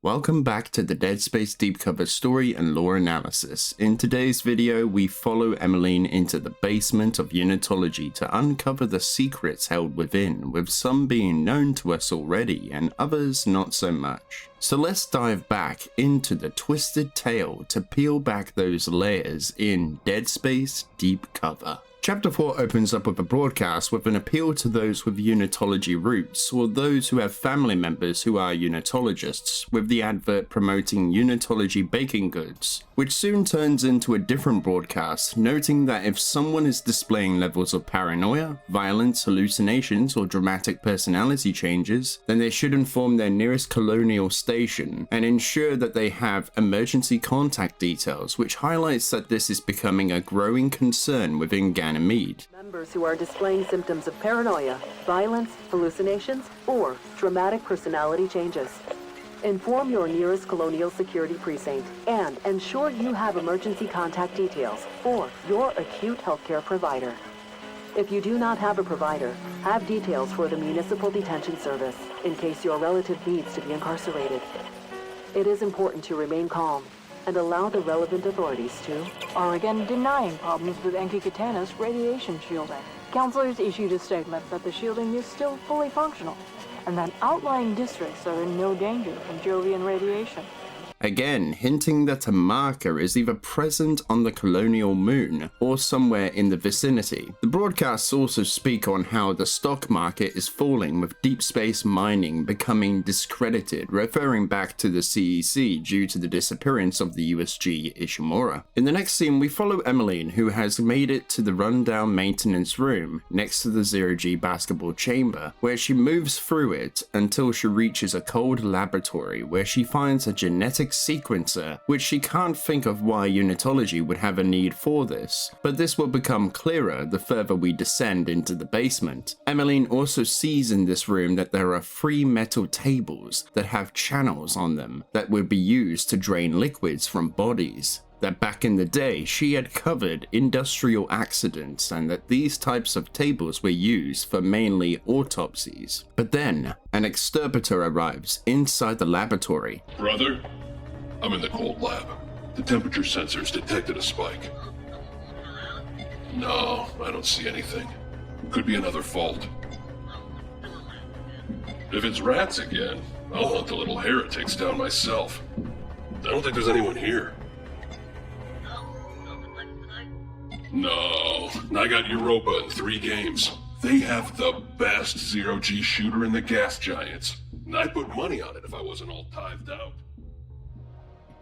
Welcome back to the Dead Space Deep Cover story and lore analysis. In today's video, we follow Emmeline into the basement of Unitology to uncover the secrets held within, with some being known to us already and others not so much. So let's dive back into the twisted tale to peel back those layers in Dead Space Deep Cover. Chapter 4 opens up with a broadcast with an appeal to those with Unitology roots, or those who have family members who are Unitologists, with the advert promoting Unitology baking goods, which soon turns into a different broadcast, noting that if someone is displaying levels of paranoia, violence, hallucinations, or dramatic personality changes, then they should inform their nearest Colonial station and ensure that they have emergency contact details, which highlights that this is becoming a growing concern within Ganymede. Members who are displaying symptoms of paranoia, violence, hallucinations, or dramatic personality changes. Inform your nearest Colonial security precinct and ensure you have emergency contact details for your acute healthcare provider. If you do not have a provider, have details for the Municipal Detention Service in case your relative needs to be incarcerated. It is important to remain calm and allow the relevant authorities to are again denying problems with Enki Katana's radiation shielding. Counselors issued a statement that the shielding is still fully functional, and that outlying districts are in no danger from Jovian radiation. Again, hinting that a marker is either present on the Colonial moon or somewhere in the vicinity. The broadcasts also speak on how the stock market is falling, with deep space mining becoming discredited, referring back to the CEC due to the disappearance of the USG Ishimura. In the next scene, we follow Emmeline, who has made it to the rundown maintenance room next to the Zero-G basketball chamber, where she moves through it until she reaches a cold laboratory where she finds a genetic sequencer, which she can't think of why Unitology would have a need for this, but this will become clearer the further we descend into the basement. Emmeline also sees in this room that there are 3 metal tables that have channels on them that would be used to drain liquids from bodies. That back in the day she had covered industrial accidents and that these types of tables were used for mainly autopsies. But then, an exterminator arrives inside the laboratory. Brother? I'm in the cold lab. The temperature sensors detected a spike. No, I don't see anything. Could be another fault. If it's rats again, I'll hunt the little heretics down myself. I don't think there's anyone here. No, I got Europa in 3 games. They have the best Zero-G shooter in the gas giants. I'd put money on it if I wasn't all tithed out.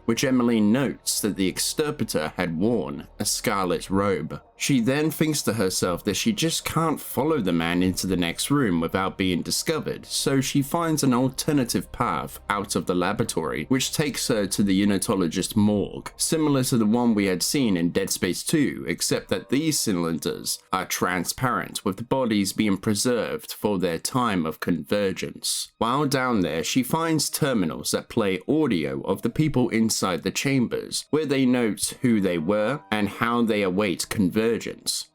Which Emmeline notes that the exterminator had worn a scarlet robe. She then thinks to herself that she just can't follow the man into the next room without being discovered, so she finds an alternative path out of the laboratory, which takes her to the Unitologist Morgue, similar to the one we had seen in Dead Space 2, except that these cylinders are transparent, with the bodies being preserved for their time of convergence. While down there, she finds terminals that play audio of the people inside the chambers, where they note who they were and how they await convergence.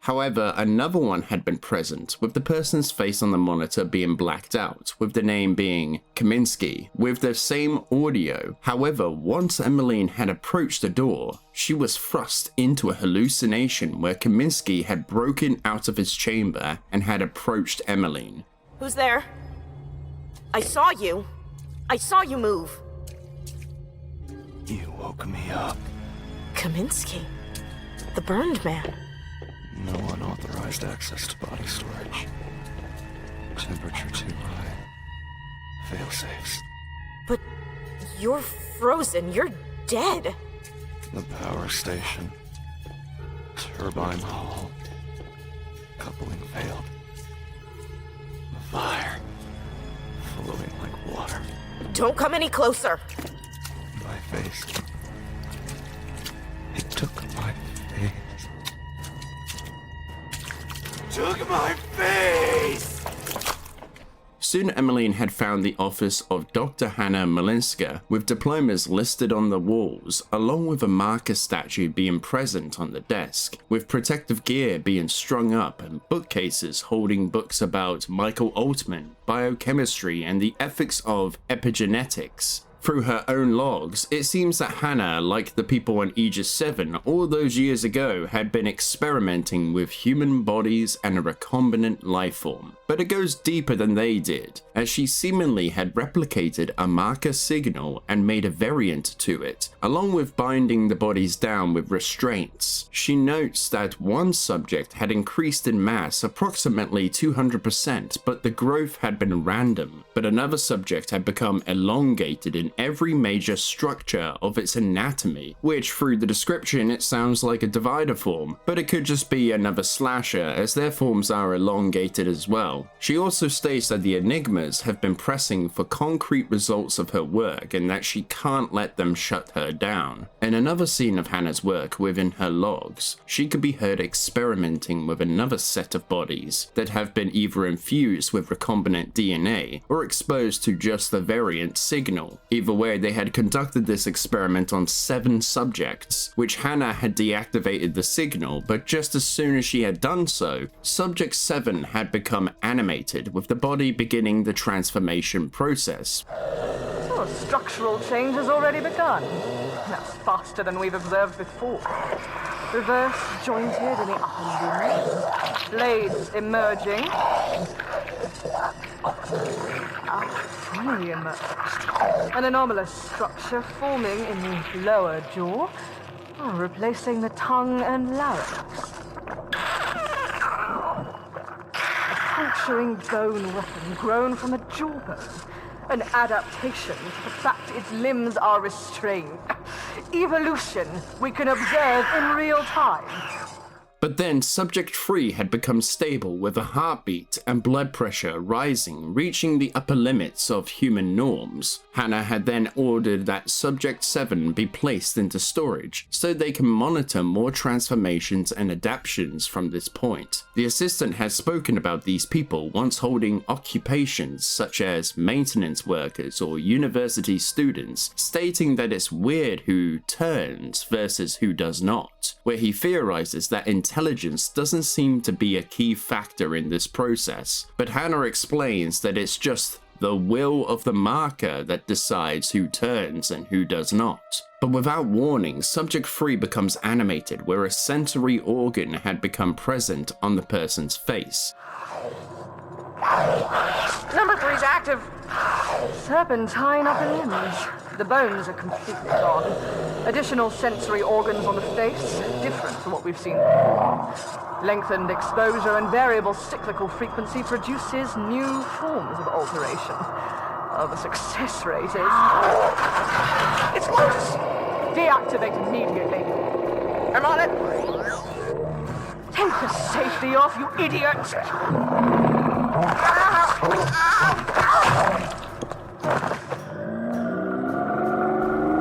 However, another one had been present, with the person's face on the monitor being blacked out, with the name being Kaminsky, with the same audio. However, once Emmeline had approached the door, she was thrust into a hallucination where Kaminsky had broken out of his chamber and had approached Emmeline. Who's there? I saw you. I saw you move. You woke me up. Kaminsky. The burned man. No unauthorized access to body storage. Temperature too high. Failsafes. But you're frozen. You're dead. The power station. Turbine hall. Coupling failed. The fire. Flowing like water. Don't come any closer. My face. It took my face. Took my face! Soon Emmeline had found the office of Dr. Hannah Malinska, with diplomas listed on the walls, along with a marker statue being present on the desk, with protective gear being strung up and bookcases holding books about Michael Altman, biochemistry, and the ethics of epigenetics. through her own logs, it seems that Hannah, like the people on Aegis 7 all those years ago, had been experimenting with human bodies and a recombinant life form. But it goes deeper than they did, as she seemingly had replicated a marker signal and made a variant to it, along with binding the bodies down with restraints. She notes that one subject had increased in mass approximately 200%, but the growth had been random, but another subject had become elongated in every major structure of its anatomy, which through the description it sounds like a divider form, but it could just be another slasher as their forms are elongated as well. She also states that the Enigmas have been pressing for concrete results of her work and that she can't let them shut her down. In another scene of Hannah's work within her logs, she could be heard experimenting with another set of bodies that have been either infused with recombinant DNA or exposed to just the variant signal. Either way, they had conducted this experiment on 7 subjects, which Hannah had deactivated the signal, but just as soon as she had done so, subject 7 had become animated, with the body beginning the transformation process. So a structural change has already begun. That's faster than we've observed before. Reverse jointed in the upper limb. Blades emerging. Fully emerged. An anomalous structure forming in the lower jaw, replacing the tongue and larynx. Puncturing bone weapon grown from a jawbone. An adaptation to the fact its limbs are restrained. Evolution we can observe in real time. But then subject 3 had become stable with a heartbeat and blood pressure rising, reaching the upper limits of human norms. Hannah had then ordered that subject 7 be placed into storage so they can monitor more transformations and adaptations from this point. The assistant has spoken about these people once holding occupations such as maintenance workers or university students, stating that it's weird who turns versus who does not, where he theorizes that intelligence doesn't seem to be a key factor in this process, but Hannah explains that it's just the will of the marker that decides who turns and who does not. But without warning, subject 3 becomes animated where a sensory organ had become present on the person's face. Number 3's active. Serpentine upper limbs. The bones are completely gone. Additional sensory organs on the face, different to what we've seen before. Lengthened exposure and variable cyclical frequency produces new forms of alteration. The success rate is... It's loose! Deactivate immediately. I'm on it! Take the safety off, you idiot!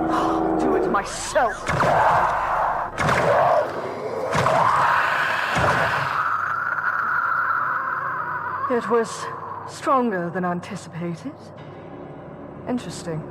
I'll do it myself. It was stronger than anticipated. Interesting.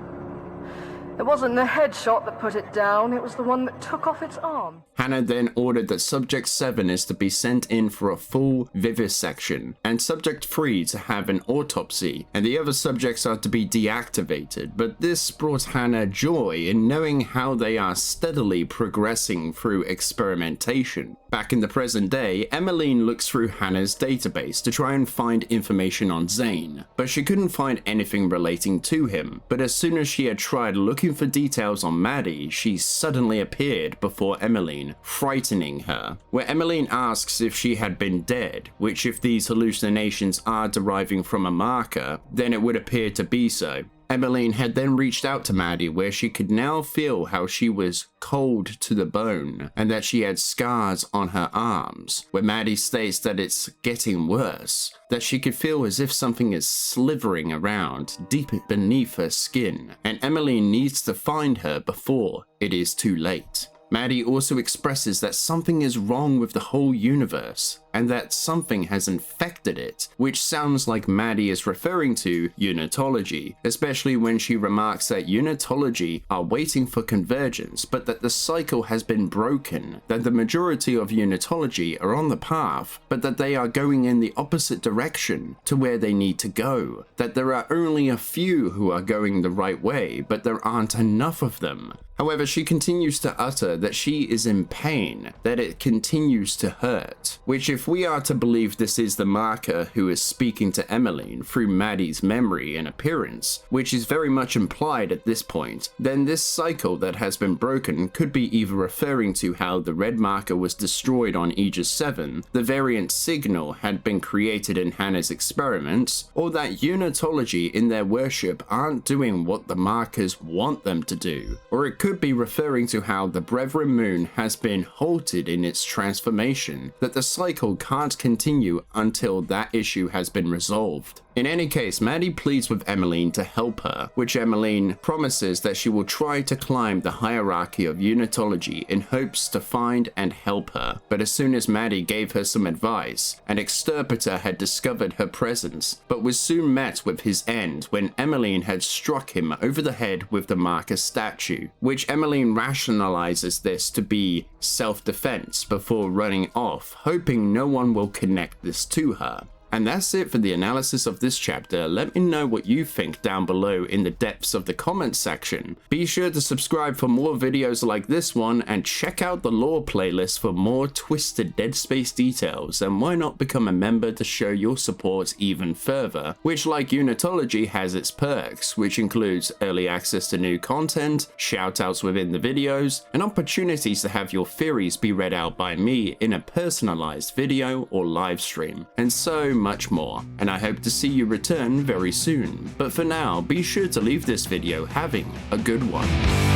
It wasn't the headshot that put it down, it was the one that took off its arm. Hannah then ordered that subject 7 is to be sent in for a full vivisection, and subject 3 to have an autopsy, and the other subjects are to be deactivated, but this brought Hannah joy in knowing how they are steadily progressing through experimentation. Back in the present day, Emmeline looks through Hannah's database to try and find information on Zane, but she couldn't find anything relating to him, but as soon as she had tried looking for details on Maddie, she suddenly appeared before Emmeline, frightening her, where Emmeline asks if she had been dead, which if these hallucinations are deriving from a marker, then it would appear to be so. Emmeline had then reached out to Maddie where she could now feel how she was cold to the bone and that she had scars on her arms, where Maddie states that it's getting worse, that she could feel as if something is slithering around deep beneath her skin, and Emmeline needs to find her before it is too late. Maddie also expresses that something is wrong with the whole universe, and that something has infected it, which sounds like Maddie is referring to unitology, especially when she remarks that unitology are waiting for convergence, but that the cycle has been broken, that the majority of unitology are on the path, but that they are going in the opposite direction to where they need to go, that there are only a few who are going the right way, but there aren't enough of them. However, she continues to utter that she is in pain, that it continues to hurt, which if we are to believe this is the marker who is speaking to Emmeline through Maddie's memory and appearance, which is very much implied at this point, then this cycle that has been broken could be either referring to how the red marker was destroyed on Aegis 7, the variant signal had been created in Hannah's experiments, or that unitology in their worship aren't doing what the markers want them to do, or it could be referring to how the Brethren Moon has been halted in its transformation, that the cycle can't continue until that issue has been resolved. In any case, Maddie pleads with Emmeline to help her, which Emmeline promises that she will try to climb the hierarchy of unitology in hopes to find and help her. But as soon as Maddie gave her some advice, an exterpreter had discovered her presence, but was soon met with his end when Emmeline had struck him over the head with the marker statue, which Emmeline rationalizes this to be self-defense before running off, hoping no one will connect this to her. And that's it for the analysis of this chapter. Let me know what you think down below in the depths of the comments section. Be sure to subscribe for more videos like this one, and check out the lore playlist for more twisted Dead Space details, and why not become a member to show your support even further, which like unitology has its perks, which includes early access to new content, shoutouts within the videos, and opportunities to have your theories be read out by me in a personalized video or live stream, and so much more, and I hope to see you return very soon. But for now, be sure to leave this video having a good one.